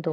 2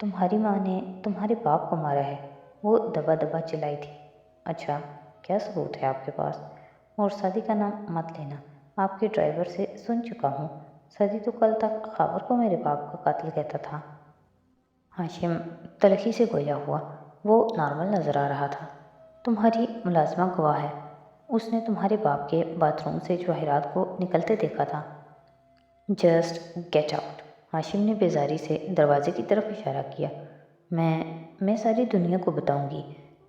تمہاری ماں نے تمہارے باپ کو مارا ہے، وہ دبا دبا چلائی تھی۔ اچھا، کیا ثبوت ہے آپ کے پاس؟ اور سعدی کا نام مت لینا، آپ کے ڈرائیور سے سن چکا ہوں، سعدی تو کل تک خاور کو میرے باپ کا قاتل کہتا تھا۔ ہاشم تلخی سے گویا ہوا، وہ نارمل نظر آ رہا تھا۔ تمہاری ملازمہ گواہ ہے، اس نے تمہارے باپ کے باتھ روم سے جواہرات کو نکلتے دیکھا تھا۔ جسٹ گیٹ آؤٹ، ہاشم نے بیزاری سے دروازے کی طرف اشارہ کیا۔ میں ساری دنیا کو بتاؤں گی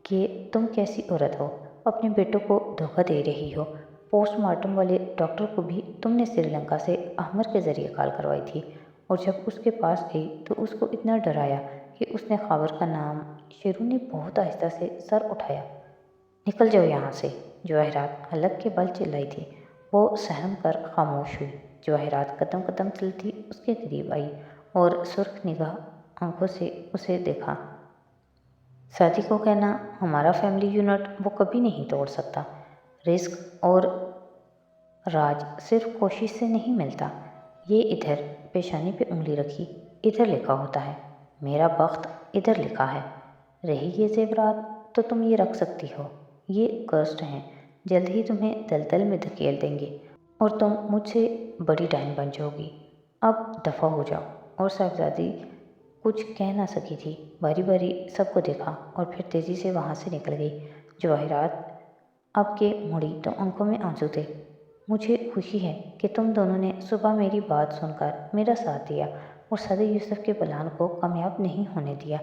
کہ تم کیسی عورت ہو، اپنے بیٹوں کو دھوکہ دے رہی ہو۔ پوسٹ مارٹم والے ڈاکٹر کو بھی تم نے سری لنکا سے احمر کے ذریعے کال کروائی تھی، اور جب اس کے پاس گئی تو اس کو اتنا ڈرایا کہ اس نے خاور کا نام… شیرو نے بہت آہستہ سے سر اٹھایا۔ نکل جاؤ یہاں سے، جواہرات حلق کے بل چلائی تھی۔ وہ سہم کر خاموش ہوئی۔ جواہرات قدم قدم چلتی اس کے قریب آئی اور سرخ نگاہ آنکھوں سے اسے دیکھا۔ سعدی کو کہنا ہمارا فیملی یونٹ وہ کبھی نہیں توڑ سکتا۔ رزق اور راج صرف کوشش سے نہیں ملتا۔ یہ ادھر پیشانی پہ انگلی رکھی، ادھر لکھا ہوتا ہے، میرا بخت ادھر لکھا ہے۔ رہی یہ زیورات تو تم یہ رکھ سکتی ہو، یہ کرسڈ ہیں، جلد ہی تمہیں دلدل میں دھکیل دیں گے اور تم مجھ سے بڑی ڈائن بن جاؤ گی۔ اب دفع ہو جاؤ۔ اور صاحبزادی کچھ کہہ نہ سکی تھی، باری باری سب کو دیکھا اور پھر تیزی سے وہاں سے نکل گئی۔ جواہرات اب کے مڑی تو آنکھوں میں آنسو تھے۔ مجھے خوشی ہے کہ تم دونوں نے صبح میری بات سن کر میرا ساتھ دیا اور سعد یوسف کے پلان کو کامیاب نہیں ہونے دیا۔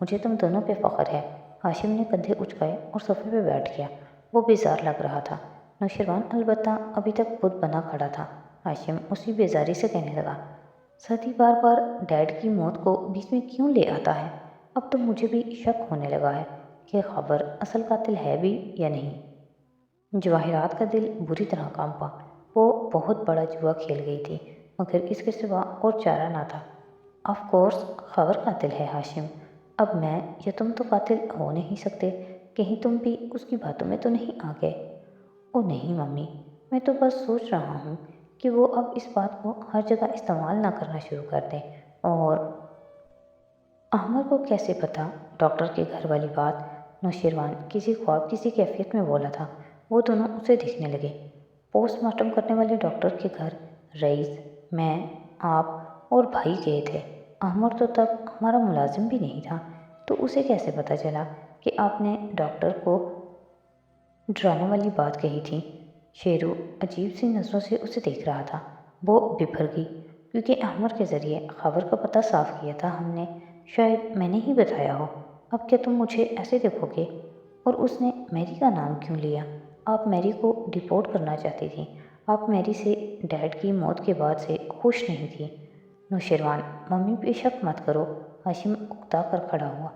مجھے تم دونوں پہ فخر ہے۔ ہاشم نے کندھے اچکائے اور صوفے پہ بیٹھ گیا۔ وہ بیزار لگ رہا تھا۔ نوشیروان البتہ ابھی تک بت بنا کھڑا تھا۔ ہاشم اسی بیزاری سے کہنے لگا، سعدی بار بار ڈیڈ کی موت کو بیچ میں کیوں لے آتا ہے؟ اب تو مجھے بھی شک ہونے لگا ہے کہ خاور اصل قاتل ہے بھی یا نہیں۔ جواہرات کا دل بری طرح کانپا۔ وہ بہت بڑا جوا کھیل گئی تھی، مگر اس کے سوا اور چارہ نہ تھا۔ آف کورس خاور قاتل ہے ہاشم، اب میں یا تم تو قاتل ہو نہیں سکتے، کہیں تم بھی اس کی باتوں میں تو نہیں آ گئے؟ او نہیں ممی، میں تو بس سوچ رہا ہوں کہ وہ اب اس بات کو ہر جگہ استعمال نہ کرنا شروع کر دیں۔ اور احمد کو کیسے پتہ ڈاکٹر کے گھر والی بات؟ نوشیروان کسی خواب کسی کیفیت میں بولا تھا۔ وہ دونوں اسے دیکھنے لگے۔ پوسٹ مارٹم کرنے والے ڈاکٹر کے گھر رئیس، میں، آپ اور بھائی گئے تھے۔ احمد تو تب ہمارا ملازم بھی نہیں تھا، تو اسے کیسے پتہ چلا کہ آپ نے ڈاکٹر کو ڈرانے والی بات کہی تھی؟ شیرو عجیب سی نظروں سے اسے دیکھ رہا تھا۔ وہ ببھر گئی، کیونکہ احمد کے ذریعے خبر کا پتہ صاف کیا تھا ہم نے، شاید میں نے ہی بتایا ہو۔ اب کیا تم مجھے ایسے دیکھو گے؟ اور اس نے میری کا نام کیوں لیا؟ آپ میری کو ڈیپورٹ کرنا چاہتی تھیں، آپ میری سے ڈیڈ کی موت کے بعد سے خوش نہیں تھی۔ نوشیروان ممی بے شک مت کرو۔ ہاشم اکتا کر کھڑا ہوا۔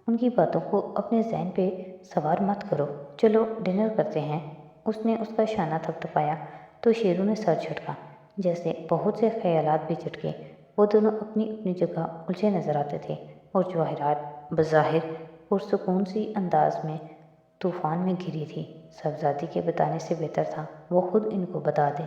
ان کی باتوں کو اپنے ذہن پہ سوار مت کرو، چلو ڈنر کرتے ہیں۔ اس نے اس کا شانہ تھپتھپایا تو شیرو نے سر جھٹکا، جیسے بہت سے خیالات بھی جھٹکے۔ وہ دونوں اپنی اپنی جگہ الجھے نظر آتے تھے، اور جواہرات بظاہر پرسکون سی انداز میں طوفان میں گھری تھی۔ صاحبزادی کے بتانے سے بہتر تھا وہ خود ان کو بتا دے۔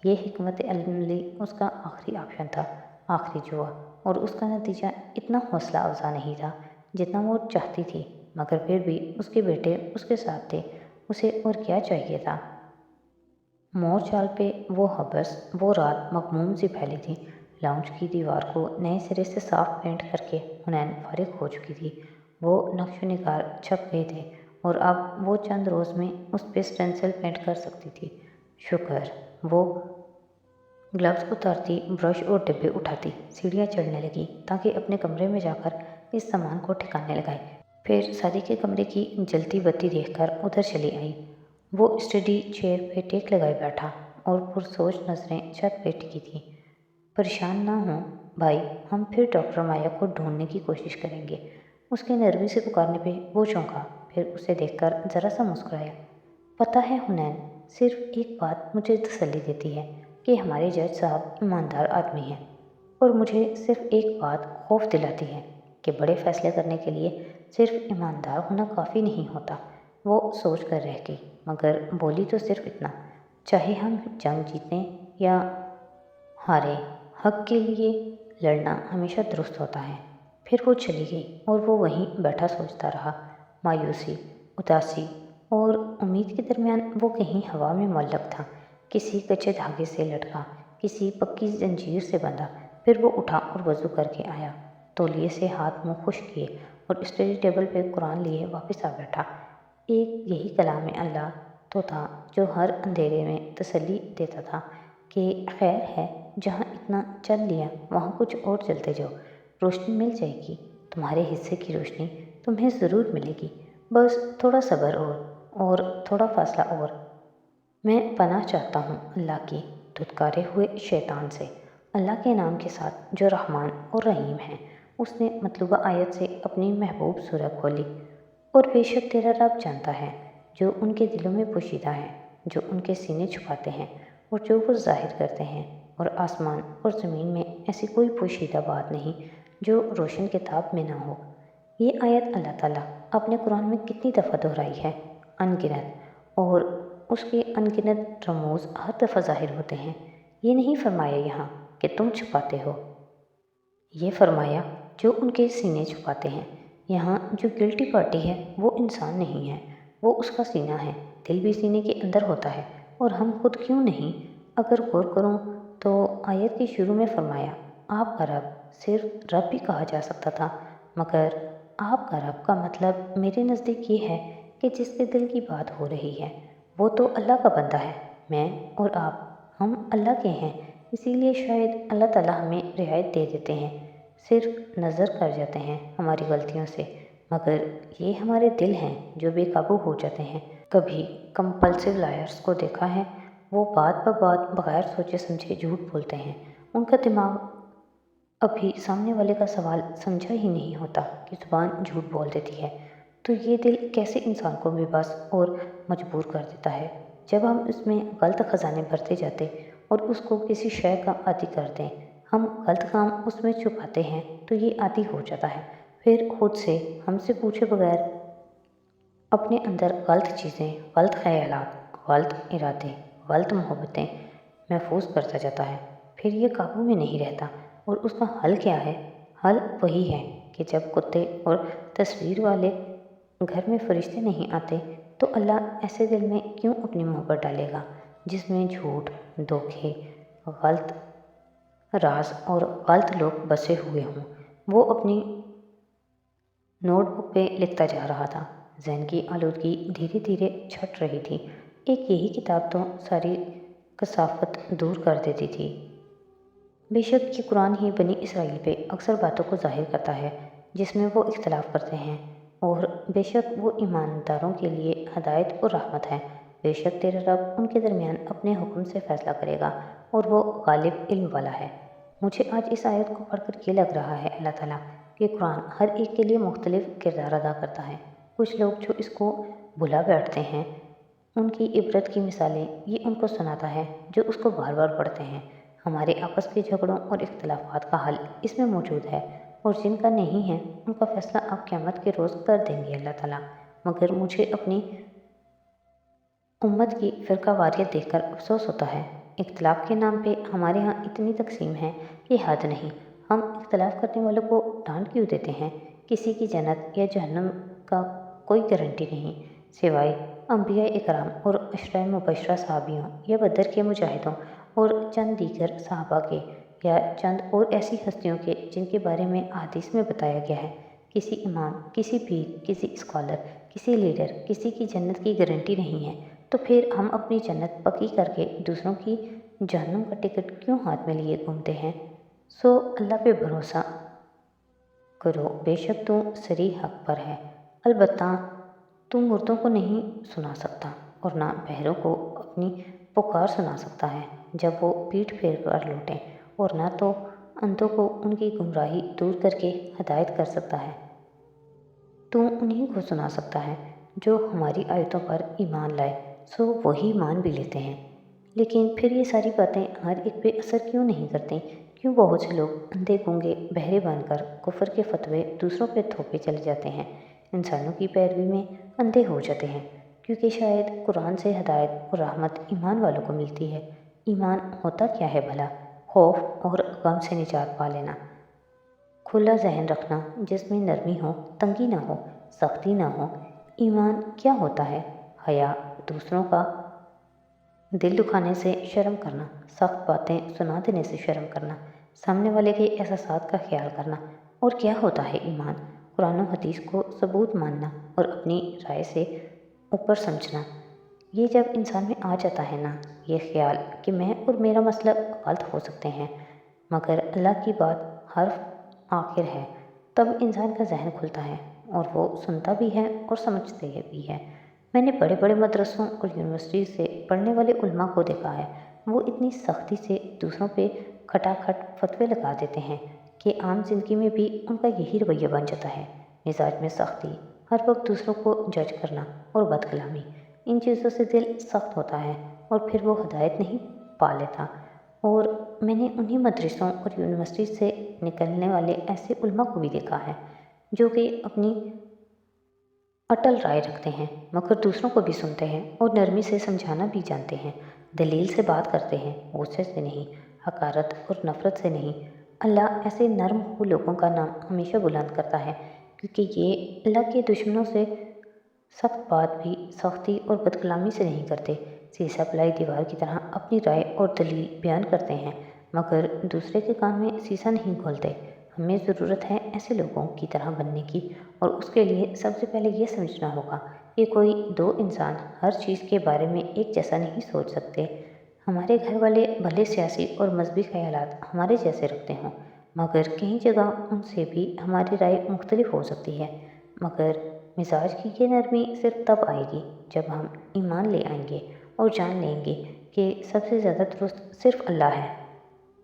یہ حکمت عملی اس کا آخری آپشن تھا، آخری جوا، اور اس کا نتیجہ اتنا حوصلہ افزا نہیں تھا جتنا وہ چاہتی تھی، مگر پھر بھی اس کے بیٹے اس کے ساتھ تھے، اسے اور کیا چاہیے تھا؟ مور چال پہ وہ حبس، وہ رات مغموم سی پھیلی تھی۔ لاؤنج کی دیوار کو نئے سرے سے صاف پینٹ کر کے حنین فارغ ہو چکی تھی۔ وہ نقش و نگار چھپ گئے تھے اور اب وہ چند روز میں اس پہ سٹینسل پینٹ کر سکتی تھی۔ شکر۔ وہ گلوز اتارتی، برش اور ڈبے اٹھاتی سیڑھیاں چڑھنے لگی تاکہ اپنے کمرے میں جا کر اس سامان کو ٹھکانے لگائے۔ پھر سعدی کے کمرے کی جلتی بتی دیکھ کر ادھر چلی آئی۔ وہ اسٹڈی چیئر پہ ٹیک لگائے بیٹھا اور پرسوچ نظریں چھت پہ ٹکی تھیں۔ پریشان نہ ہوں بھائی، ہم پھر ڈاکٹر مایا کو ڈھونڈنے کی کوشش کریں گے۔ اس کے نرمی سے پکارنے پہ وہ چونکا، پھر اسے دیکھ کر ذرا سا مسکرایا۔ پتہ ہے حنین، صرف ایک بات مجھے تسلی دیتی ہے کہ ہمارے جج صاحب ایماندار آدمی ہیں، اور مجھے صرف ایک بات خوف دلاتی ہے کہ بڑے فیصلے کرنے کے لیے صرف ایماندار ہونا کافی نہیں ہوتا۔ وہ سوچ کر رہ گئی، مگر بولی تو صرف اتنا، چاہے ہم جنگ جیتیں یا ہاریں، حق کے لیے لڑنا ہمیشہ درست ہوتا ہے۔ پھر وہ چلی گئی اور وہ وہیں بیٹھا سوچتا رہا۔ مایوسی، اداسی اور امید کے درمیان وہ کہیں ہوا میں معلق تھا، کسی کچے دھاگے سے لٹکا، کسی پکی زنجیر سے بندھا۔ پھر وہ اٹھا اور وضو کر کے آیا، تولیے سے ہاتھ منہ خشک کیے اور اسٹڈی ٹیبل پہ قرآن لیے واپس آ بیٹھا۔ ایک یہی کلام اللہ تو تھا جو ہر اندھیرے میں تسلی دیتا تھا کہ خیر ہے، جہاں اتنا چل لیا وہاں کچھ اور چلتے جاؤ، روشنی مل جائے گی، تمہارے حصے کی روشنی تمہیں ضرور ملے گی، بس تھوڑا صبر اور تھوڑا فاصلہ اور۔ میں پناہ چاہتا ہوں اللہ کی دھتکارے ہوئے شیطان سے، اللہ کے نام کے ساتھ جو رحمان اور رحیم ہے۔ اس نے مطلوبہ آیت سے اپنی محبوب سورہ کھولی، اور بے شک تیرا رب جانتا ہے جو ان کے دلوں میں پوشیدہ ہے، جو ان کے سینے چھپاتے ہیں اور جو وہ ظاہر کرتے ہیں، اور آسمان اور زمین میں ایسی کوئی پوشیدہ بات نہیں جو روشن کتاب میں نہ ہو۔ یہ آیت اللہ تعالیٰ اپنے قرآن میں کتنی دفعہ دہرائی ہے، ان گنت، اور اس کے ان گنت رموز ہر دفعہ ظاہر ہوتے ہیں۔ یہ نہیں فرمایا یہاں کہ تم چھپاتے ہو، یہ فرمایا جو ان کے سینے چھپاتے ہیں۔ یہاں جو گلٹی پارٹی ہے وہ انسان نہیں ہے، وہ اس کا سینہ ہے۔ دل بھی سینے کے اندر ہوتا ہے، اور ہم خود کیوں نہیں؟ اگر غور کروں تو آیت کے شروع میں فرمایا آپ کا رب، صرف رب بھی کہا جا سکتا تھا، مگر آپ کا رب کا مطلب میرے نزدیک یہ ہے کہ جس کے دل کی بات ہو رہی ہے وہ تو اللہ کا بندہ ہے۔ میں اور آپ، ہم اللہ کے ہیں، اسی لیے شاید اللہ تعالیٰ ہمیں رعایت دے دیتے ہیں، صرف نظر کر جاتے ہیں ہماری غلطیوں سے، مگر یہ ہمارے دل ہیں جو بے قابو ہو جاتے ہیں۔ کبھی کمپلسیو لائرز کو دیکھا ہے، وہ بات بات بغیر سوچے سمجھے جھوٹ بولتے ہیں۔ ان کا دماغ ابھی سامنے والے کا سوال سمجھا ہی نہیں ہوتا کہ زبان جھوٹ بول دیتی ہے، تو یہ دل کیسے انسان کو بے بس اور مجبور کر دیتا ہے۔ جب ہم اس میں غلط خزانے بھرتے جاتے اور اس کو کسی شے کا عادی کر دیں، ہم غلط کام اس میں چھپاتے ہیں تو یہ عادی ہو جاتا ہے، پھر خود سے ہم سے پوچھے بغیر اپنے اندر غلط چیزیں، غلط خیالات، غلط ارادے، غلط محبتیں محفوظ کرتا جاتا ہے، پھر یہ قابو میں نہیں رہتا۔ اور اس کا حل کیا ہے؟ حل وہی ہے کہ جب کتے اور تصویر والے گھر میں فرشتے نہیں آتے تو اللہ ایسے دل میں کیوں اپنی محبت ڈالے گا جس میں جھوٹ، دھوکے، غلط راز اور غلط لوگ بسے ہوئے ہوں؟ وہ اپنی نوٹ بک پہ لکھتا جا رہا تھا، ذہن کی آلودگی دھیرے دھیرے چھٹ رہی تھی۔ ایک یہی کتاب تو ساری کثافت دور کر دیتی تھی۔ بے شک یہ قرآن ہی بنی اسرائیل پہ اکثر باتوں کو ظاہر کرتا ہے جس میں وہ اختلاف کرتے ہیں، اور بے شک وہ ایمانداروں کے لیے ہدایت اور رحمت ہے۔ بے شک تیرا رب ان کے درمیان اپنے حکم سے فیصلہ کرے گا، اور وہ غالب علم والا ہے۔ مجھے آج اس آیت کو پڑھ کر یہ لگ رہا ہے اللہ تعالیٰ کہ قرآن ہر ایک کے لیے مختلف کردار ادا کرتا ہے۔ کچھ لوگ جو اس کو بھلا بیٹھتے ہیں، ان کی عبرت کی مثالیں یہ ان کو سناتا ہے جو اس کو بار بار پڑھتے ہیں۔ ہمارے آپس کے جھگڑوں اور اختلافات کا حل اس میں موجود ہے، اور جن کا نہیں ہے ان کا فیصلہ آپ قیامت کے روز کر دیں گے اللہ تعالیٰ۔ مگر مجھے اپنی امت کی فرقہ واریت دیکھ کر افسوس ہوتا ہے۔ اختلاف کے نام پہ ہمارے ہاں اتنی تقسیم ہے کہ حد نہیں۔ ہم اختلاف کرنے والوں کو ڈانٹ کیوں دیتے ہیں؟ کسی کی جنت یا جہنم کا کوئی گارنٹی نہیں، سوائے انبیاء اکرام اور عشرہ مبشرہ صحابیوں یا بدر کے مجاہدوں اور چند دیگر صحابہ کے، یا چند اور ایسی ہستیوں کے جن کے بارے میں احادیث میں بتایا گیا ہے۔ کسی امام، کسی پیر، کسی اسکالر، کسی لیڈر، کسی کی جنت کی گارنٹی نہیں ہے، تو پھر ہم اپنی جنت پکی کر کے دوسروں کی جہنم کا ٹکٹ کیوں ہاتھ میں لیے گھومتے ہیں؟ سو اللہ پہ بھروسہ کرو، بے شک تو صریح حق پر ہے۔ البتہ تو مردوں کو نہیں سنا سکتا، اور نہ بہروں کو اپنی پکار سنا سکتا ہے جب وہ پیٹھ پھیر کر لوٹیں، اور نہ تو اندھوں کو ان کی گمراہی دور کر کے ہدایت کر سکتا ہے۔ تو انہیں کو سنا سکتا ہے جو ہماری آیتوں پر ایمان لائے، سو وہی مان بھی لیتے ہیں۔ لیکن پھر یہ ساری باتیں ہر ایک پہ اثر کیوں نہیں کرتیں؟ کیوں بہت سے لوگ اندھے گونگے بہرے بن کر کفر کے فتوے دوسروں پہ تھوپے چلے جاتے ہیں، انسانوں کی پیروی میں اندھے ہو جاتے ہیں؟ کیونکہ شاید قرآن سے ہدایت اور رحمت ایمان والوں کو ملتی ہے۔ ایمان ہوتا کیا ہے بھلا؟ خوف اور غم سے نجات پا لینا۔ کھلا ذہن رکھنا جس میں نرمی ہو، تنگی نہ ہو، سختی نہ ہو۔ ایمان کیا ہوتا ہے؟ حیا، دوسروں کا دل دکھانے سے شرم کرنا، سخت باتیں سنا دینے سے شرم کرنا، سامنے والے کے احساسات کا خیال کرنا۔ اور کیا ہوتا ہے ایمان؟ قرآن و حدیث کو ثبوت ماننا اور اپنی رائے سے اوپر سمجھنا۔ یہ جب انسان میں آ جاتا ہے نا، یہ خیال کہ میں اور میرا مسلک غلط ہو سکتے ہیں مگر اللہ کی بات حرف آخر ہے، تب انسان کا ذہن کھلتا ہے اور وہ سنتا بھی ہے اور سمجھتے بھی ہے۔ میں نے بڑے بڑے مدرسوں اور یونیورسٹی سے پڑھنے والے علماء کو دیکھا ہے، وہ اتنی سختی سے دوسروں پہ کھٹا کھٹ فتوے لگا دیتے ہیں کہ عام زندگی میں بھی ان کا یہی رویہ بن جاتا ہے۔ مزاج میں سختی، ہر وقت دوسروں کو جج کرنا اور بد کلامی، ان چیزوں سے دل سخت ہوتا ہے اور پھر وہ ہدایت نہیں پا لیتا۔ اور میں نے انہی مدرسوں اور یونیورسٹی سے نکلنے والے ایسے علماء کو بھی دیکھا ہے جو کہ اپنی اٹل رائے رکھتے ہیں مگر دوسروں کو بھی سنتے ہیں اور نرمی سے سمجھانا بھی جانتے ہیں، دلیل سے بات کرتے ہیں، غصے سے نہیں، حقارت اور نفرت سے نہیں۔ اللہ ایسے نرم ہو لوگوں کا نام ہمیشہ بلند کرتا ہے کیونکہ یہ اللہ کے دشمنوں سے سخت بات بھی سختی اور بدکلامی سے نہیں کرتے، سیسا پلائی دیوار کی طرح اپنی رائے اور دلیل بیان کرتے ہیں مگر دوسرے کے کان میں سیسا نہیں کھولتے۔ ہمیں ضرورت ہے ایسے لوگوں کی طرح بننے کی، اور اس کے لیے سب سے پہلے یہ سمجھنا ہوگا کہ کوئی دو انسان ہر چیز کے بارے میں ایک جیسا نہیں سوچ سکتے۔ ہمارے گھر والے بھلے سیاسی اور مذہبی خیالات ہمارے جیسے رکھتے ہوں مگر کہیں جگہ ان سے بھی ہماری رائے مختلف ہو سکتی ہے، مگر مزاج کی یہ نرمی صرف تب آئے گی جب ہم ایمان لے آئیں گے اور جان لیں گے کہ سب سے زیادہ درست صرف اللہ ہے،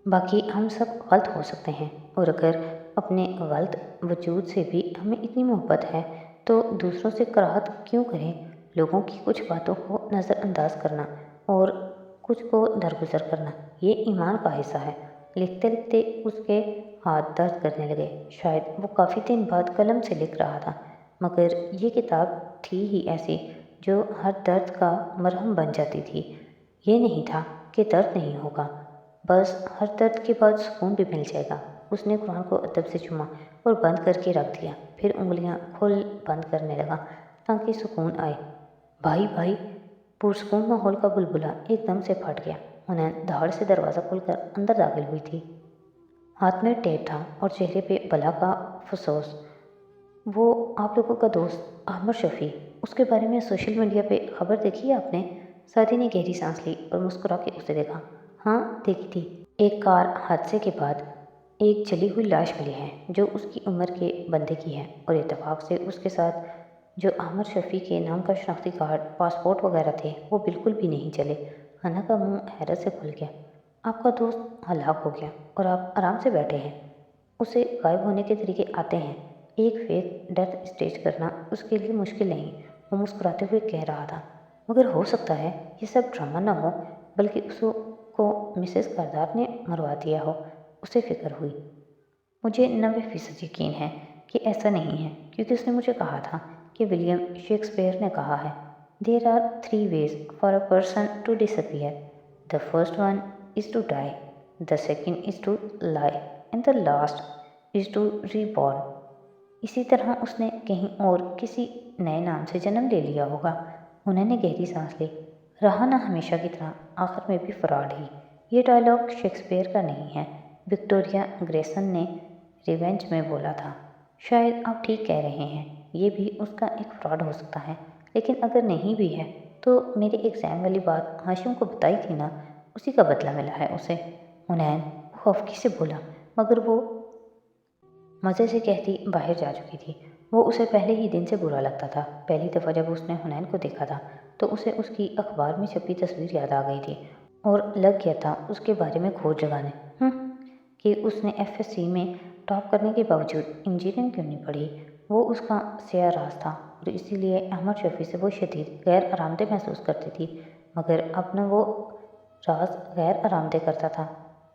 باقی ہم سب غلط ہو سکتے ہیں۔ اور اگر اپنے غلط وجود سے بھی ہمیں اتنی محبت ہے تو دوسروں سے کراہت کیوں کریں؟ لوگوں کی کچھ باتوں کو نظر انداز کرنا اور کچھ کو درگزر کرنا، یہ ایمان کا حصہ ہے۔ لکھتے لکھتے اس کے ہاتھ درد کرنے لگے، شاید وہ کافی دن بعد قلم سے لکھ رہا تھا مگر یہ کتاب تھی ہی ایسی جو ہر درد کا مرہم بن جاتی تھی۔ یہ نہیں تھا کہ درد نہیں ہوگا، بس ہر درد کے بعد سکون بھی مل جائے گا۔ اس نے قرآن کو ادب سے چوما اور بند کر کے رکھ دیا، پھر انگلیاں کھول بند کرنے لگا تاکہ سکون آئے۔ بھائی بھائی، پرسکون ماحول کا بلبلہ ایک دم سے پھٹ گیا۔ حنین دھاڑ سے دروازہ کھول کر اندر داخل ہوئی تھی، ہاتھ میں ٹیپ تھا اور چہرے پہ بلا کا فسوس۔ وہ آپ لوگوں کا دوست احمد شفیع، اس کے بارے میں سوشل میڈیا پہ خبر دیکھی ہے آپ نے؟ سعدی نے گہری سانس لی اور مسکرا کے اسے دیکھا۔ ہاں دیکھی تھی، ایک کار حادثے کے بعد ایک جلی ہوئی لاش ملی ہے جو اس کی عمر کے بندے کی ہے، اور اتفاق سے اس کے ساتھ جو احمد شفیع کے نام کا شناختی کارڈ، پاسپورٹ وغیرہ تھے وہ بالکل بھی نہیں چلے۔ حنا کا منہ حیرت سے کھل گیا۔ آپ کا دوست ہلاک ہو گیا اور آپ آرام سے بیٹھے ہیں؟ اسے غائب ہونے کے طریقے آتے ہیں، ایک فیک ڈیتھ اسٹیج کرنا اس کے لیے مشکل نہیں، وہ مسکراتے ہوئے کہہ رہا تھا۔ مگر ہو سکتا ہے یہ سب ڈرامہ نہ ہو بلکہ اس کو مسز کردار نے مروا دیا ہو، اسے فکر ہوئی۔ مجھے 90% یقین ہے کہ ایسا نہیں ہے کیونکہ اس نے مجھے کہا تھا کہ ولیم شیکسپیئر نے کہا ہے "There are 3 ways for a person to disappear. The first one is to die, the second is to lie, and the last is to reborn." اسی طرح اس نے کہیں اور کسی نئے نام سے جنم لے لیا ہوگا۔ انہوں نے گہری سانس لی۔ رہا نہ ہمیشہ کی طرح آخر میں بھی فراڈ ہی۔ یہ ڈائلاگ شیکسپیئر کا نہیں ہے، وکٹوریہ گریسن نے ریونج میں بولا تھا۔ شاید آپ ٹھیک کہہ رہے ہیں، یہ بھی اس کا ایک فراڈ ہو سکتا ہے، لیکن اگر نہیں بھی ہے تو میرے ایگزام والی بات ہاشم کو بتائی تھی نا، اسی کا بدلہ ملا ہے اسے۔ حنین خوفکی سے بولا، مگر وہ مزے سے کہتی باہر جا چکی تھی۔ وہ اسے پہلے ہی دن سے برا لگتا تھا۔ پہلی دفعہ جب اس نے حنین کو دیکھا تھا تو اسے اس کی اخبار میں چھپی تصویر یاد آ گئی تھی اور لگ گیا تھا اس کے بارے میں کھوج جگانے کہ اس نے FSC میں ٹاپ کرنے کے باوجود انجینئرنگ کیوں نہیں پڑھی۔ وہ اس کا سیاہ راز تھا اور اسی لیے احمد شفیع سے وہ شدید غیر آرام دہ محسوس کرتی تھی، مگر اب نہ وہ راز غیر آرام دہ کرتا تھا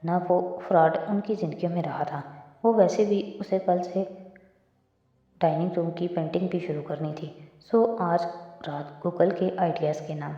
نہ وہ فراڈ ان کی زندگیوں میں رہا تھا۔ وہ ویسے بھی اسے کل سے ڈائننگ روم کی پینٹنگ بھی شروع کرنی تھی، سو آج رات گوگل کے آئیڈیاز کے نام